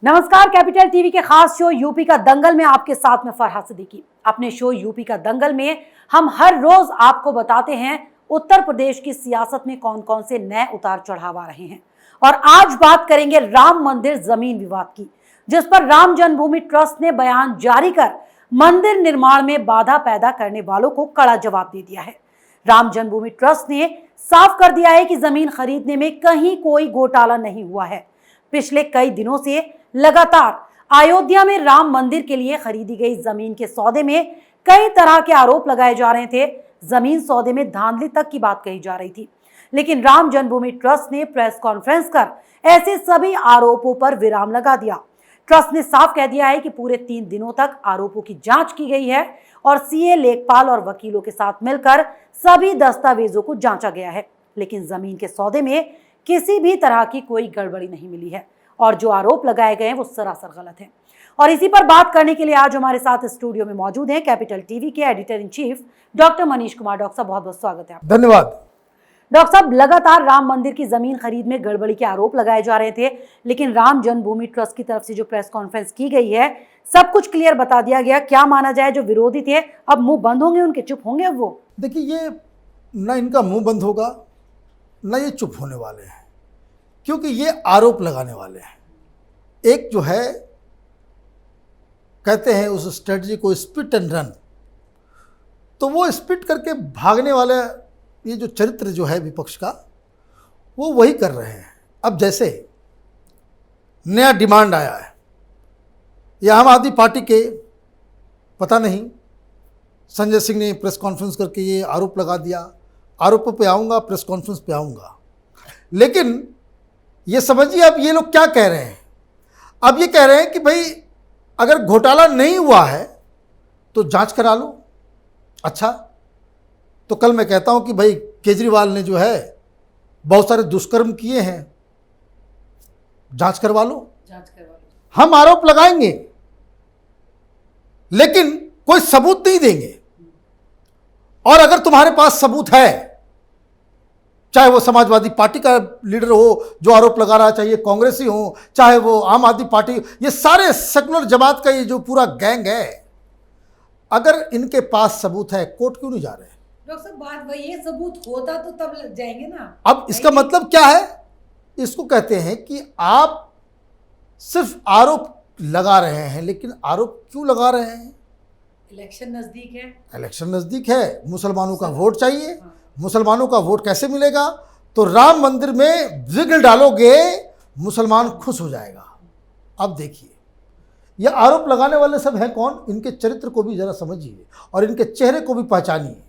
नमस्कार, capital TV के खास शो यूपी का दंगल में आपके साथ में फरहाद सिद्दीकी। अपने शो यूपी का दंगल में हम हर रोज आपको बताते हैं उत्तर प्रदेश की सियासत में कौन कौन से नए उतार चढ़ाव आ रहे हैं। और आज बात करेंगे राम मंदिर जमीन विवाद की, जिस पर राम जन्मभूमि ट्रस्ट ने बयान जारी कर मंदिर निर्माण में बाधा पैदा करने वालों को कड़ा जवाब दे दिया है। राम जन्मभूमि ट्रस्ट ने साफ कर दिया है कि जमीन खरीदने में कहीं कोई घोटाला नहीं हुआ है। पिछले कई दिनों से लगातार अयोध्या में राम मंदिर के लिए खरीदी गई जमीन के सौदे में कई तरह के आरोप लगाए जा रहे थे। जमीन सौदे में धांधली तक की बात कही जा रही थी, लेकिन राम जन्मभूमि ट्रस्ट ने प्रेस कॉन्फ्रेंस कर ऐसे सभी आरोपों पर विराम लगा दिया। ट्रस्ट ने साफ कह दिया है कि पूरे 3 दिनों तक आरोपों की जांच की गई है और सीए, लेखपाल और वकीलों के साथ मिलकर सभी दस्तावेजों को जांचा गया है, लेकिन जमीन के सौदे में किसी भी तरह की कोई गड़बड़ी नहीं मिली है और जो आरोप लगाए गए हैं वो सरासर गलत है। और इसी पर बात करने के लिए आज हमारे साथ स्टूडियो में मौजूद हैं कैपिटल टीवी के editor in chief doctor Manish Kumar. Doctor साहब, बहुत बहुत स्वागत है आपका। धन्यवाद। डॉक्टर साहब, लगातार राम मंदिर की जमीन खरीद में गड़बड़ी के आरोप लगाए जा रहे थे, लेकिन राम जन्मभूमि ट्रस्ट की तरफ से जो प्रेस कॉन्फ्रेंस की गई है, सब कुछ क्लियर बता दिया गया। क्या माना जाए, जो विरोधी थे अब मुंह बंद होंगे, उनके चुप होंगे अब वो? देखिए, ये ना इनका मुंह बंद होगा ना ये चुप होने वाले हैं, क्योंकि ये आरोप लगाने वाले हैं। एक जो है, कहते हैं उस स्ट्रेटजी को स्पिट एंड रन, तो वो स्पिट करके भागने वाले ये जो चरित्र जो है विपक्ष का, वो वही कर रहे हैं। अब जैसे नया डिमांड आया है, ये आम आदमी पार्टी के पता नहीं संजय सिंह ने प्रेस कॉन्फ्रेंस करके ये आरोप लगा दिया। आरोपों पे आऊँगा, प्रेस कॉन्फ्रेंस पे आऊँगा, लेकिन ये समझिए अब ये लोग क्या कह रहे हैं। अब ये कह रहे हैं कि भाई अगर घोटाला नहीं हुआ है तो जांच करा लो। अच्छा, तो कल मैं कहता हूं कि भाई केजरीवाल ने जो है बहुत सारे दुष्कर्म किए हैं, जांच करवा लो। हम आरोप लगाएंगे लेकिन कोई सबूत नहीं देंगे। और अगर तुम्हारे पास सबूत है, चाहे वो समाजवादी पार्टी का लीडर हो जो आरोप लगा रहा है, चाहे कांग्रेसी हो, चाहे वो आम आदमी पार्टी, ये सारे सेकुलर जमात का ये जो पूरा गैंग है, अगर इनके पास सबूत है, कोर्ट क्यों नहीं जा रहे? डॉक्टर साहब, बात वही है, सबूत होता तो तब जाएंगे ना। अब इसका मतलब क्या है? इसको कहते हैं कि आप सिर्फ आरोप लगा रहे हैं, लेकिन आरोप क्यों लगा रहे हैं? इलेक्शन नजदीक है। इलेक्शन नजदीक है, मुसलमानों का वोट चाहिए। मुसलमानों का वोट कैसे मिलेगा? तो राम मंदिर में विघ्न डालोगे, मुसलमान खुश हो जाएगा। अब देखिए, ये आरोप लगाने वाले सब हैं कौन? इनके चरित्र को भी जरा समझिए और इनके चेहरे को भी पहचानिए।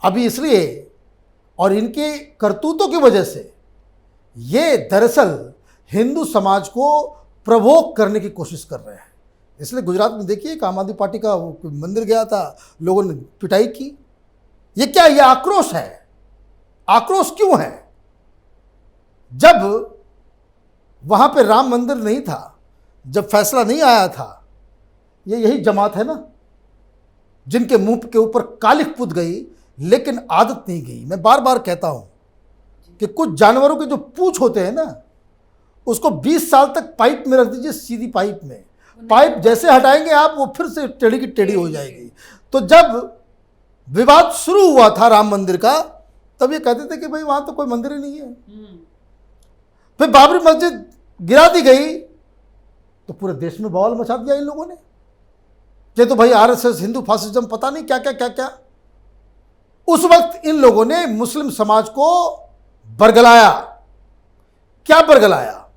अभी इसलिए और इनके करतूतों की वजह से ये दरअसल हिंदू समाज को प्रवोक करने की कोशिश कर रहे हैं। इसलिए गुजरात में देखिए, आम आदमी पार्टी का मंदिर गया था, लोगों ने पिटाई की। ये क्या? ये आक्रोश है। आक्रोश क्यों है? जब वहां पे राम मंदिर नहीं था, जब फैसला नहीं आया था, ये यही जमात है ना जिनके मुंह के ऊपर कालिख पुत गई, लेकिन आदत नहीं गई। मैं बार बार कहता हूं कि कुछ जानवरों के जो पूंछ होते हैं ना, उसको 20 साल तक पाइप में रख दीजिए, सीधी पाइप में। पाइप जैसे हटाएंगे आप, वो फिर से टेढ़ी की टेढ़ी हो जाएगी। तो जब विवाद शुरू हुआ था राम मंदिर का, तब ये कहते थे कि भाई वहां तो कोई मंदिर ही नहीं है। फिर बाबरी मस्जिद गिरा दी गई तो पूरे देश में बवाल मचा दिया इन लोगों ने कि तो भाई आरएसएस, हिंदू फासिज्म, पता नहीं क्या क्या क्या क्या। उस वक्त इन लोगों ने मुस्लिम समाज को बरगलाया। क्या बरगलाया?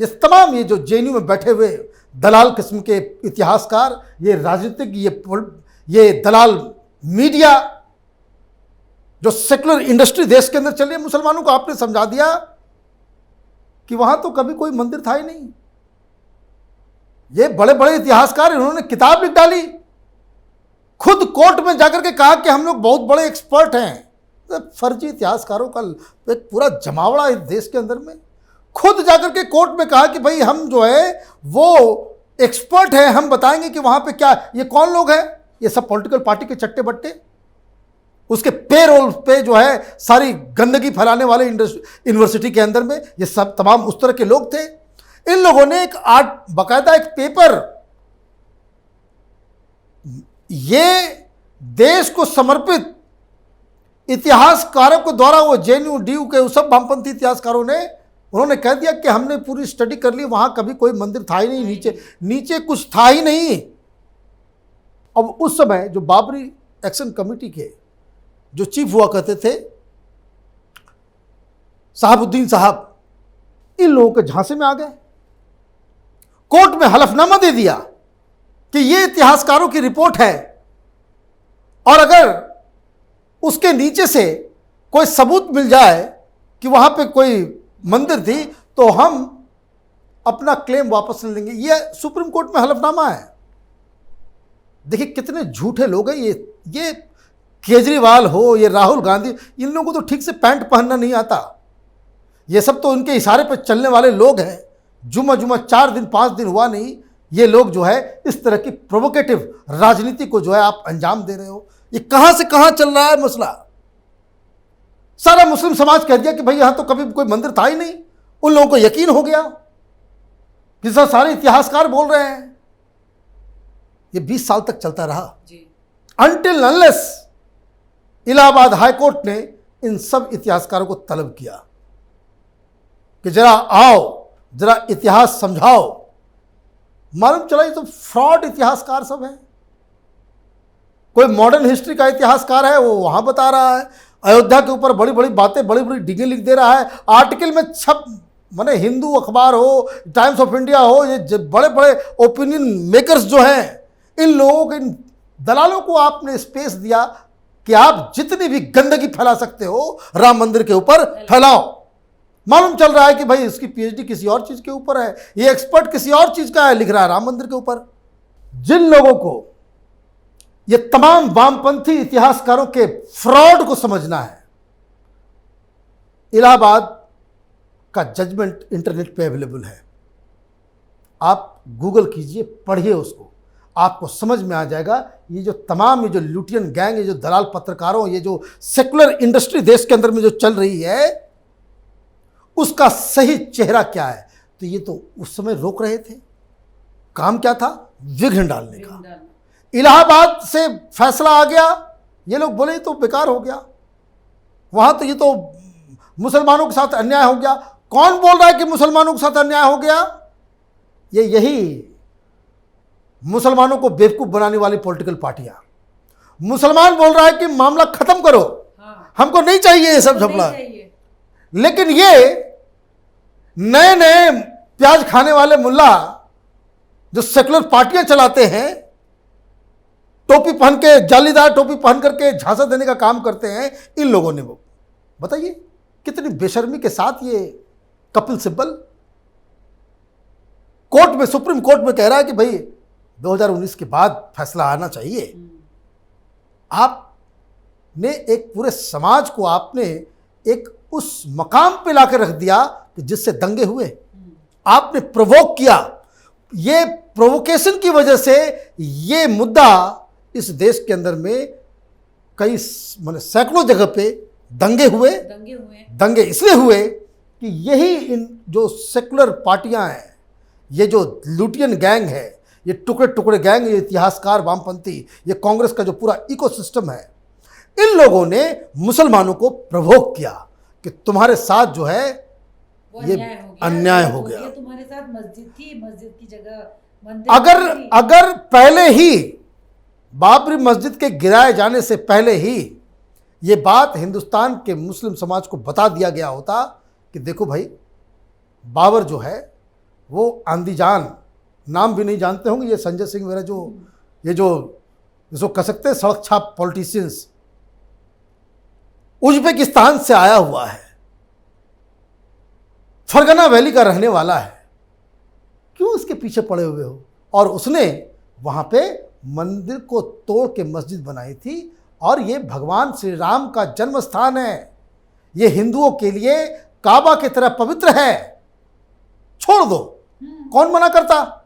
ये तमाम ये जो जेएनयू में बैठे हुए दलाल किस्म के इतिहासकार, ये राजनीतिक, ये दलाल मीडिया, जो सेकुलर इंडस्ट्री देश के अंदर चल रही है, मुसलमानों को आपने समझा दिया कि वहां तो कभी कोई मंदिर था ही नहीं। ये बड़े बड़े इतिहासकार, इन्होंने किताब लिख डाली, खुद कोर्ट में जाकर के कहा कि हम लोग बहुत बड़े एक्सपर्ट हैं। फर्जी इतिहासकारों का एक पूरा जमावड़ा इस देश के अंदर में। खुद जाकर के कोर्ट में कहा कि भाई हम जो है वो एक्सपर्ट हैं, हम बताएंगे कि वहां पे क्या। ये कौन लोग हैं? ये सब पॉलिटिकल पार्टी के चट्टे बट्टे, उसके पेरोल पे जो है सारी गंदगी फैलाने वाले यूनिवर्सिटी के अंदर में, ये सब तमाम उस तरह के लोग थे। इन लोगों ने एक बाकायदा एक पेपर, ये देश को समर्पित इतिहासकारों के द्वारा, वो जेएनयू डीयू के सब वामपंथी इतिहासकारों ने, उन्होंने कह दिया कि हमने पूरी स्टडी कर ली, वहां कभी कोई मंदिर था ही नहीं, नीचे कुछ था ही नहीं। अब उस समय जो बाबरी एक्शन कमेटी के जो चीफ हुआ करते थे साहबुद्दीन साहब, इन लोगों के झांसे में आ गए, कोर्ट में हलफनामा दे दिया कि ये इतिहासकारों की रिपोर्ट है, और अगर उसके नीचे से कोई सबूत मिल जाए कि वहां पे कोई मंदिर थी तो हम अपना क्लेम वापस ले लेंगे। ये सुप्रीम कोर्ट में हलफनामा है। देखिए कितने झूठे लोग हैं ये केजरीवाल हो, ये राहुल गांधी, इन लोगों को तो ठीक से पैंट पहनना नहीं आता। ये सब तो उनके इशारे पर चलने वाले लोग हैं। जुमा 4 दिन 5 दिन हुआ नहीं, ये लोग जो है इस तरह की प्रोवोकेटिव राजनीति को जो है आप अंजाम दे रहे हो। ये कहां से कहां चल रहा है मसला। सारा मुस्लिम समाज कह दिया कि भाई यहां तो कभी कोई मंदिर था ही नहीं। उन लोगों को यकीन हो गया कि सर सारे इतिहासकार बोल रहे हैं। ये 20 साल तक चलता रहा, until unless Allahabad high court ने इन सब इतिहासकारों को तलब किया कि जरा आओ, जरा इतिहास समझाओ। मालूम चला ये तो फ्रॉड इतिहासकार सब है। कोई मॉडर्न हिस्ट्री का इतिहासकार है, वो वहां बता रहा है अयोध्या के ऊपर बड़ी बड़ी बातें, बड़ी बड़ी डिग्री लिख दे रहा है, आर्टिकल में छप, माने हिंदू अखबार हो, टाइम्स ऑफ इंडिया हो, ये बड़े बड़े ओपिनियन मेकर्स जो हैं, इन लोगों के, इन दलालों को आपने स्पेस दिया कि आप जितनी भी गंदगी फैला सकते हो राम मंदिर के ऊपर फैलाओ। मालूम चल रहा है कि भाई इसकी पीएचडी किसी और चीज के ऊपर है, ये एक्सपर्ट किसी और चीज का है, लिख रहा है राम मंदिर के ऊपर। जिन लोगों को ये तमाम वामपंथी इतिहासकारों के फ्रॉड को समझना है, इलाहाबाद का जजमेंट इंटरनेट पे अवेलेबल है, आप गूगल कीजिए, पढ़िए उसको, आपको समझ में आ जाएगा। ये जो तमाम, ये जो लुटियन गैंग, ये जो दलाल पत्रकारों, ये जो सेकुलर इंडस्ट्री देश के अंदर में जो चल रही है, उसका सही चेहरा क्या है। तो ये तो उस समय रोक रहे थे, काम क्या था, विघ्न डालने का। इलाहाबाद से फैसला आ गया, ये लोग बोले तो बेकार हो गया, वहां तो ये तो मुसलमानों के साथ अन्याय हो गया। कौन बोल रहा है कि मुसलमानों के साथ अन्याय हो गया? यही मुसलमानों को बेवकूफ बनाने वाली पॉलिटिकल पार्टियां। मुसलमान बोल रहा है कि मामला खत्म करो, हमको नहीं चाहिए ये सब झपला। लेकिन ये नए नए प्याज खाने वाले मुल्ला जो सेकुलर पार्टियां चलाते हैं, टोपी पहन के, जालीदार टोपी पहन करके झांसा देने का काम करते हैं, इन लोगों ने, वो बताइए कितनी बेशर्मी के साथ ये कपिल सिब्बल कोर्ट में, सुप्रीम कोर्ट में कह रहा है कि भाई 2019 के बाद फैसला आना चाहिए। आपने एक पूरे समाज को आपने एक उस मकाम पे लाकर रख दिया कि जिससे दंगे हुए, आपने प्रोवोक किया। ये प्रोवोकेशन की वजह से ये मुद्दा इस देश के अंदर में कई, माने सैकड़ों जगह पे दंगे हुए। दंगे इसलिए हुए कि यही इन जो सेकुलर पार्टियां हैं, ये जो लुटियन गैंग है, ये टुकड़े टुकड़े गैंग, ये इतिहासकार वामपंथी, ये कांग्रेस का जो पूरा इकोसिस्टम है, इन लोगों ने मुसलमानों को प्रवोक किया कि तुम्हारे साथ जो है ये अन्याय हो गया। तुम्हारे साथ मस्जिद थी, मस्जिद की जगह मंदिर। अगर पहले ही बाबरी मस्जिद के गिराए जाने से पहले ही ये बात हिंदुस्तान के मुस्लिम समाज को बता दिया गया होता कि देखो भाई, बाबर जो है वो आंदीजान, नाम भी नहीं जानते होंगे ये संजय सिंह वगैरह, जो ये जो जिसको कह सकते हैं सड़क छाप पॉलिटिशियंस, उज्बेकिस्तान से आया हुआ है, फरगना वैली का रहने वाला है, क्यों इसके पीछे पड़े हुए हो? और उसने वहां पे मंदिर को तोड़ के मस्जिद बनाई थी, और ये भगवान श्री राम का जन्म स्थान है, ये हिंदुओं के लिए काबा की तरह पवित्र है, छोड़ दो, कौन मना करता?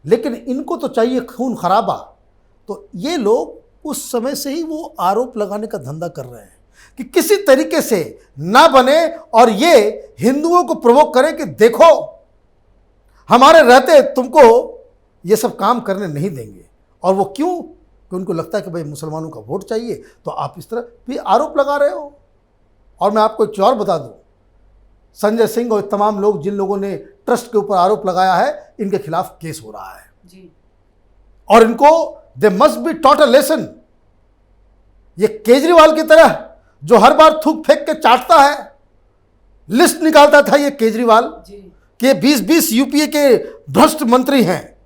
लेकिन इनको तो चाहिए खून खराबा। तो ये लोग उस समय से ही वो आरोप लगाने का धंधा कर रहे हैं कि किसी तरीके से ना बने और ये हिंदुओं को प्रवोक करें कि देखो हमारे रहते तुमको ये सब काम करने नहीं देंगे। और वो क्यों? कि उनको लगता है कि भाई मुसलमानों का वोट चाहिए, तो आप इस तरह भी आरोप लगा रहे हो। और मैं आपको एक चीज़ और बता दूं, संजय सिंह और तमाम लोग जिन लोगों ने ट्रस्ट के ऊपर आरोप लगाया है, इनके खिलाफ केस हो रहा है जी। और इनको they must be taught a lesson. ये केजरीवाल की तरह जो हर बार थूक फेंक के चाटता है, लिस्ट निकालता था ये केजरीवाल कि 20-20 यूपीए के भ्रष्ट मंत्री हैं,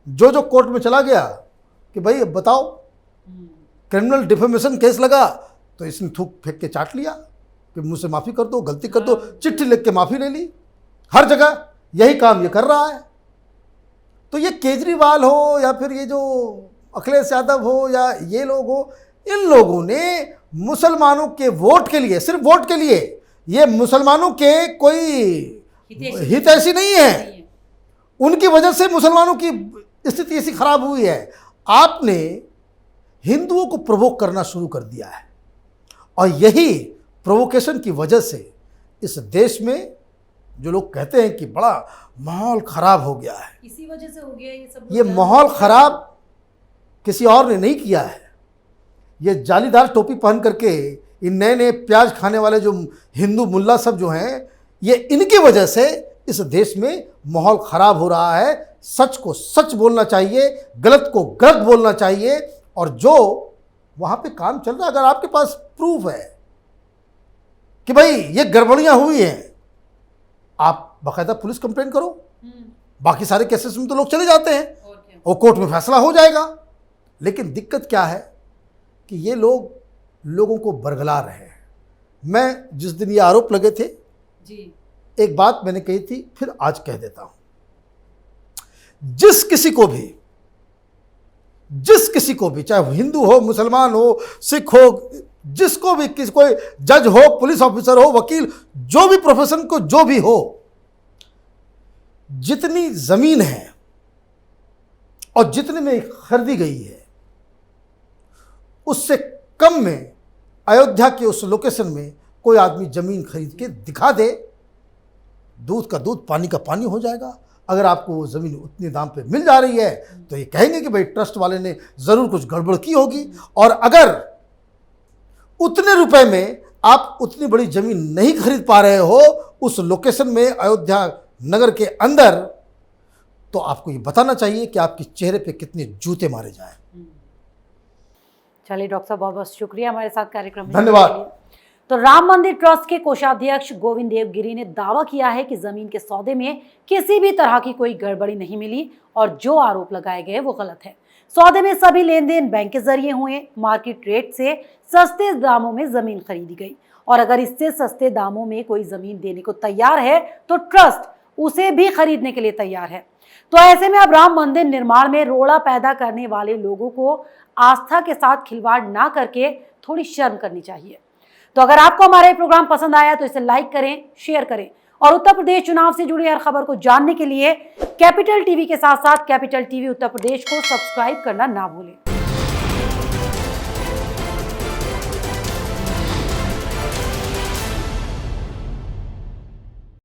जो कोर्ट में चला गया कि भाई अब बताओ, क्रिमिनल डिफेमेशन केस लगा तो इसने थूक फेंक के चाट लिया कि मुझसे माफ़ी कर दो, गलती कर दो, चिट्ठी लिख के माफ़ी ले ली। हर जगह यही काम ये कर रहा है। तो ये केजरीवाल हो या फिर ये जो अखिलेश यादव हो या ये लोग हो, इन लोगों ने मुसलमानों के वोट के लिए, सिर्फ वोट के लिए, ये मुसलमानों के कोई हितैषी नहीं है, उनकी वजह से मुसलमानों की स्थिति ऐसी खराब हुई है। आपने हिंदुओं को प्रोवोक करना शुरू कर दिया है और यही प्रोवोकेशन की वजह से इस देश में जो लोग कहते हैं कि बड़ा माहौल खराब हो गया है, इसी वजह से हो गया ये सब। ये माहौल खराब किसी और ने नहीं किया है। ये जालीदार टोपी पहन करके इन नए नए प्याज खाने वाले जो हिंदू मुल्ला सब जो हैं, ये इनकी वजह से इस देश में माहौल खराब हो रहा है। सच को सच बोलना चाहिए, गलत को गलत बोलना चाहिए। और जो वहाँ पे काम चल रहा है, अगर आपके पास प्रूफ है कि भाई ये गड़बड़ियाँ हुई हैं, आप बाकायदा पुलिस कंप्लेंट करो। बाकी सारे केसेस में तो लोग चले जाते हैं और कोर्ट में फैसला हो जाएगा। लेकिन दिक्कत क्या है कि ये लोग लोगों को बरगला रहे हैं। मैं जिस दिन ये आरोप लगे थे जी, एक बात मैंने कही थी, फिर आज कह देता हूं, जिस किसी को भी चाहे वो हिंदू हो, मुसलमान हो, सिख हो, जिसको भी, किसी कोई जज हो, पुलिस ऑफिसर हो, वकील, जो भी प्रोफेशन को जो भी हो, जितनी जमीन है और जितने में खरीदी गई है उससे कम में अयोध्या के उस लोकेशन में कोई आदमी जमीन खरीद के दिखा दे, दूध का दूध पानी का पानी हो जाएगा। अगर आपको वो ज़मीन उतने दाम पे मिल जा रही है तो ये कहेंगे कि भाई ट्रस्ट वाले ने ज़रूर कुछ गड़बड़ की होगी। और अगर उतने रुपए में आप उतनी बड़ी ज़मीन नहीं खरीद पा रहे हो उस लोकेशन में, अयोध्या नगर के अंदर, तो आपको ये बताना चाहिए कि आपके चेहरे पे कितने जूते मारे जाए। चलिए डॉक्टर साहब, बहुत बहुत शुक्रिया हमारे साथ कार्यक्रम में। धन्यवाद। तो राम मंदिर ट्रस्ट के कोषाध्यक्ष गोविंद देवगिरी ने दावा किया है कि जमीन के सौदे में किसी भी तरह की कोई गड़बड़ी नहीं मिली और जो आरोप लगाए गए वो गलत है। सौदे में सभी लेन देन बैंक के जरिए हुए, मार्केट रेट से सस्ते दामों में जमीन खरीदी गई और अगर इससे सस्ते दामों में कोई जमीन देने को तैयार है तो ट्रस्ट उसे भी खरीदने के लिए तैयार है। तो ऐसे में अब राम मंदिर निर्माण में रोड़ा पैदा करने वाले लोगों को आस्था के साथ खिलवाड़ ना करके थोड़ी शर्म करनी चाहिए। तो अगर आपको हमारा ये प्रोग्राम पसंद आया तो इसे लाइक करें, शेयर करें और उत्तर प्रदेश चुनाव से जुड़ी हर खबर को जानने के लिए कैपिटल टीवी के साथ साथ कैपिटल टीवी उत्तर प्रदेश को सब्सक्राइब करना ना भूलें।